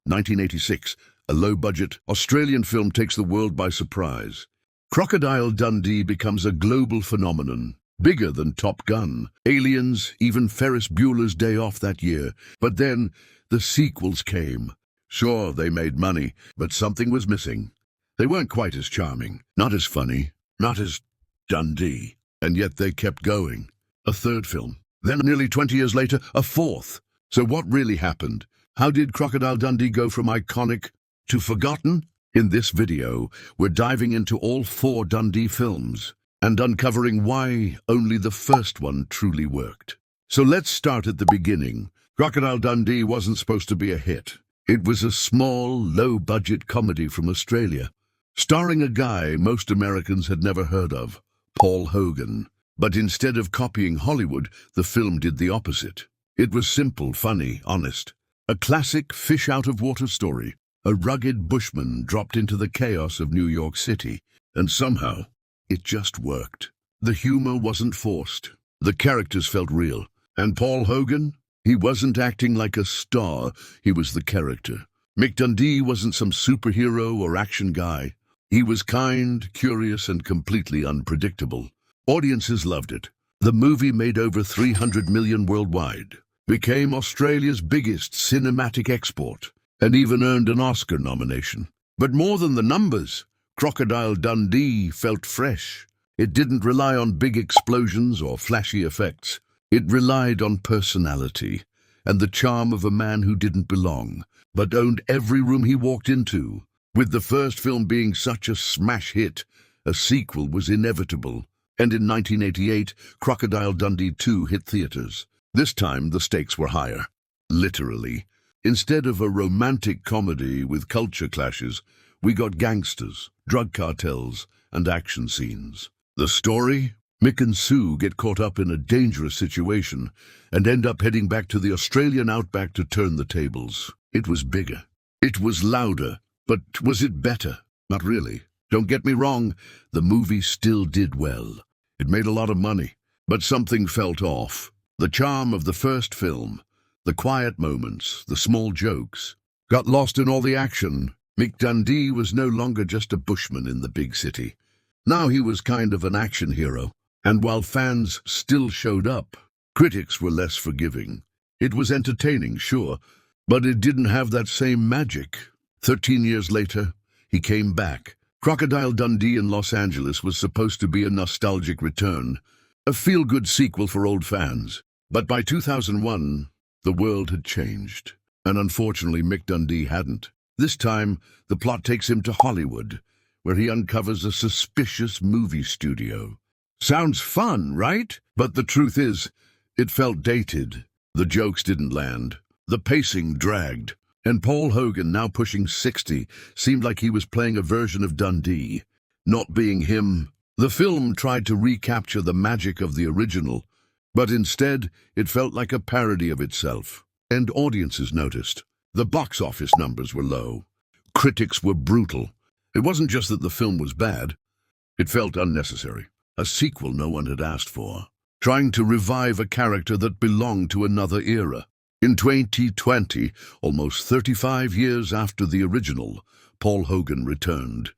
1986, a low-budget Australian film takes the world by surprise. Crocodile Dundee becomes a global phenomenon, bigger than Top Gun, Aliens, even Ferris Bueller's Day Off that year. But then, the sequels came. Sure, they made money, but something was missing. They weren't quite as charming, not as funny, not as Dundee. And yet they kept going. A third film. Then, nearly 20 years later, a fourth. So what really happened? How did Crocodile Dundee go from iconic to forgotten? In this video, we're diving into all 4 Dundee films and uncovering why only the first one truly worked. So let's start at the beginning. Crocodile Dundee wasn't supposed to be a hit. It was a small, low-budget comedy from Australia, starring a guy most Americans had never heard of, Paul Hogan. But instead of copying Hollywood, the film did the opposite. It was simple, funny, honest. A classic fish-out-of-water story. A rugged bushman dropped into the chaos of New York City, and somehow, it just worked. The humor wasn't forced. The characters felt real. And Paul Hogan? He wasn't acting like a star, he was the character. Mick Dundee wasn't some superhero or action guy. He was kind, curious, and completely unpredictable. Audiences loved it. The movie made over 300 million worldwide, became Australia's biggest cinematic export, and even earned an Oscar nomination. But more than the numbers, Crocodile Dundee felt fresh. It didn't rely on big explosions or flashy effects. It relied on personality and the charm of a man who didn't belong, but owned every room he walked into. With the first film being such a smash hit, a sequel was inevitable. And in 1988, Crocodile Dundee 2 hit theaters. This time, the stakes were higher. Literally. Instead of a romantic comedy with culture clashes, we got gangsters, drug cartels, and action scenes. The story? Mick and Sue get caught up in a dangerous situation and end up heading back to the Australian outback to turn the tables. It was bigger. It was louder. But was it better? Not really. Don't get me wrong, the movie still did well. It made a lot of money, but something felt off. The charm of the first film, the quiet moments, the small jokes, got lost in all the action. Mick Dundee was no longer just a bushman in the big city. Now he was kind of an action hero. And while fans still showed up, critics were less forgiving. It was entertaining, sure, but it didn't have that same magic. 13 years later, he came back. Crocodile Dundee in Los Angeles was supposed to be a nostalgic return, a feel-good sequel for old fans. But by 2001, the world had changed, and unfortunately Mick Dundee hadn't. This time, the plot takes him to Hollywood, where he uncovers a suspicious movie studio. Sounds fun, right? But the truth is, it felt dated. The jokes didn't land. The pacing dragged. And Paul Hogan, now pushing 60, seemed like he was playing a version of Dundee. Not being him, the film tried to recapture the magic of the original, but instead it felt like a parody of itself. And audiences noticed. The box office numbers were low. Critics were brutal. It wasn't just that the film was bad. It felt unnecessary. A sequel no one had asked for. Trying to revive a character that belonged to another era. In 2020, almost 35 years after the original, Paul Hogan returned.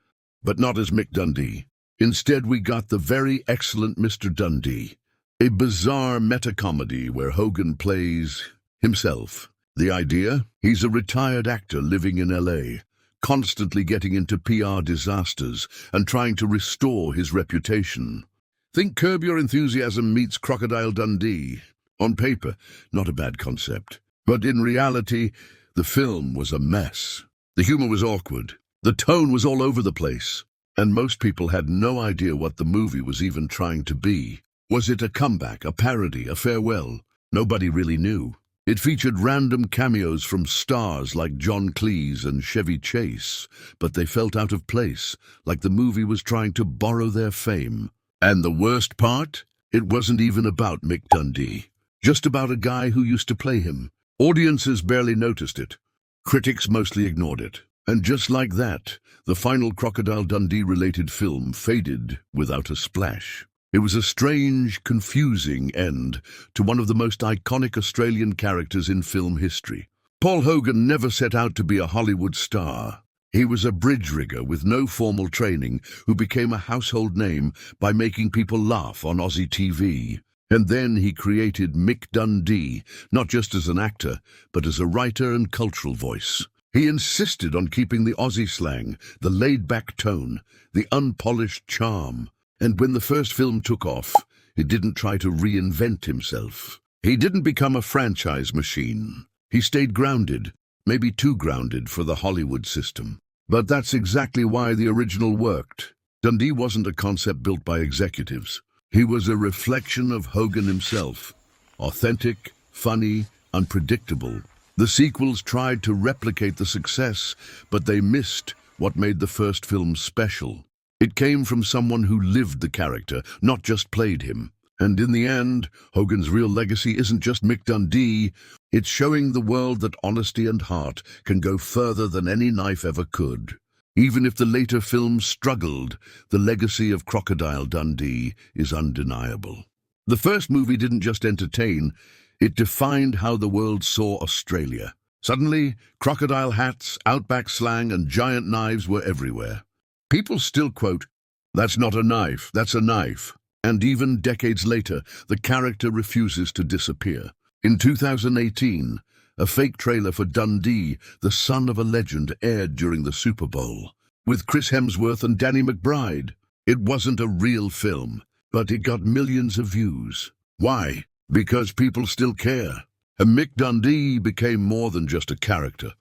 But not as Mick Dundee. Instead, we got the very excellent Mr. Dundee. A bizarre meta-comedy where Hogan plays himself. The idea? He's a retired actor living in LA, constantly getting into PR disasters and trying to restore his reputation. Think Curb Your Enthusiasm meets Crocodile Dundee. On paper, not a bad concept. But in reality, the film was a mess. The humor was awkward. The tone was all over the place. And most people had no idea what the movie was even trying to be. Was it a comeback, a parody, a farewell? Nobody really knew. It featured random cameos from stars like John Cleese and Chevy Chase, but they felt out of place, like the movie was trying to borrow their fame. And the worst part? It wasn't even about Mick Dundee. Just about a guy who used to play him. Audiences barely noticed it. Critics mostly ignored it. And just like that, the final Crocodile Dundee-related film faded without a splash. It was a strange, confusing end to one of the most iconic Australian characters in film history. Paul Hogan never set out to be a Hollywood star. He was a bridge rigger with no formal training who became a household name by making people laugh on Aussie TV. And then he created Mick Dundee, not just as an actor, but as a writer and cultural voice. He insisted on keeping the Aussie slang, the laid-back tone, the unpolished charm. And when the first film took off, he didn't try to reinvent himself. He didn't become a franchise machine. He stayed grounded, maybe too grounded for the Hollywood system. But that's exactly why the original worked. Dundee wasn't a concept built by executives. He was a reflection of Hogan himself. Authentic, funny, unpredictable. The sequels tried to replicate the success, but they missed what made the first film special. It came from someone who lived the character, not just played him. And in the end, Hogan's real legacy isn't just Mick Dundee, it's showing the world that honesty and heart can go further than any knife ever could. Even if the later films struggled, the legacy of Crocodile Dundee is undeniable. The first movie didn't just entertain, it defined how the world saw Australia. Suddenly, crocodile hats, outback slang, and giant knives were everywhere. People still quote, "That's not a knife, that's a knife." And even decades later, the character refuses to disappear. In 2018, a fake trailer for Dundee, the son of a legend, aired during the Super Bowl. With Chris Hemsworth and Danny McBride. It wasn't a real film, but it got millions of views. Why? Because people still care. And Mick Dundee became more than just a character.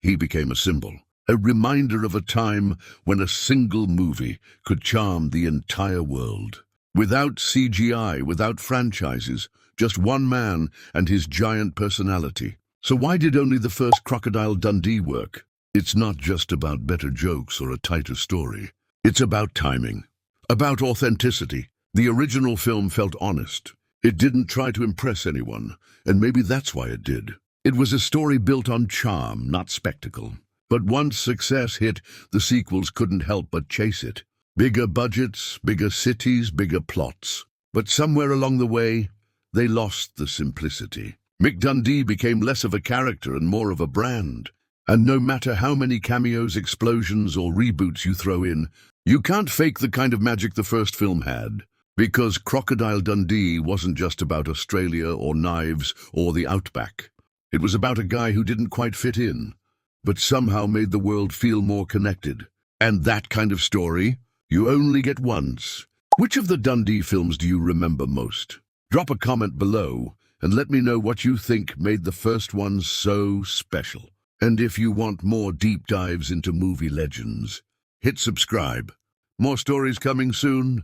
He became a symbol. A reminder of a time when a single movie could charm the entire world. Without CGI, without franchises, just one man and his giant personality. So why did only the first Crocodile Dundee work? It's not just about better jokes or a tighter story. It's about timing, about authenticity. The original film felt honest. It didn't try to impress anyone, and maybe that's why it did. It was a story built on charm, not spectacle. But once success hit, the sequels couldn't help but chase it. Bigger budgets, bigger cities, bigger plots. But somewhere along the way, they lost the simplicity. Mick Dundee became less of a character and more of a brand. And no matter how many cameos, explosions, or reboots you throw in, you can't fake the kind of magic the first film had. Because Crocodile Dundee wasn't just about Australia or knives or the outback. It was about a guy who didn't quite fit in, but somehow made the world feel more connected. And that kind of story, you only get once. Which of the Dundee films do you remember most? Drop a comment below and let me know what you think made the first one so special. And if you want more deep dives into movie legends, hit subscribe. More stories coming soon.